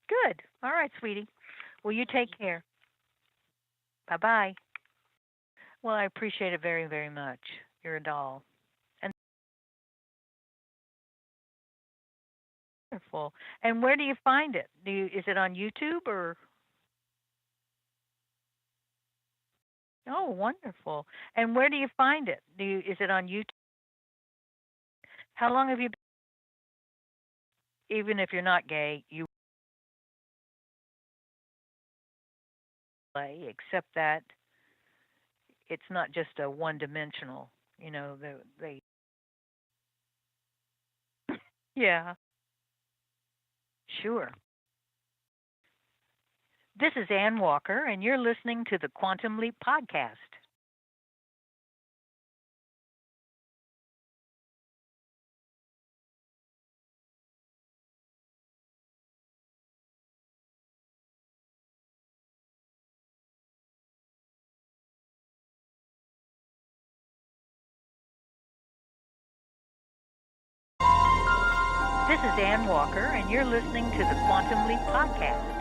Good. All right, sweetie. Well, you take care. Bye-bye. Well, I appreciate it very, very much. You're a doll. And wonderful. And where do you find it? Is it on YouTube or? Oh, wonderful. And where do you find it? Is it on YouTube? How long have you been, even if you're not gay, you play, except that it's not just a one-dimensional, they yeah, sure. This is Ann Walker, and you're listening to the Quantum Leap podcast. This is Ann Walker, and you're listening to the Quantum Leap podcast.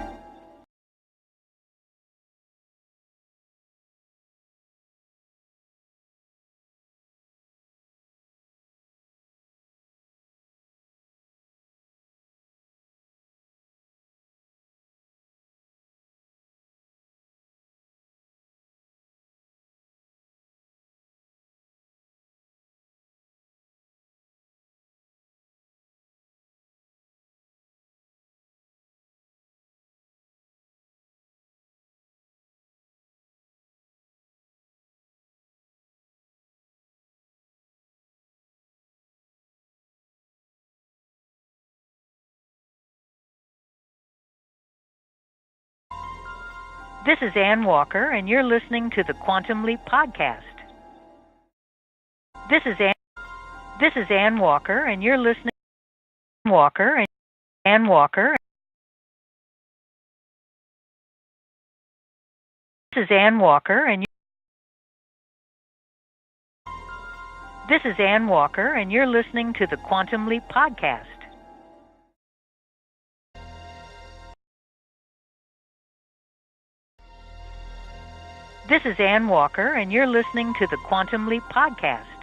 This is Ann Walker, and you're listening to the Quantum Leap podcast. This is Ann. This is Ann Walker, and you're listening to Walker and Ann Walker. This is Ann Walker, and this is Ann Walker, and you're listening to the Quantum Leap podcast. This is Ann Walker, and you're listening to the Quantum Leap podcast.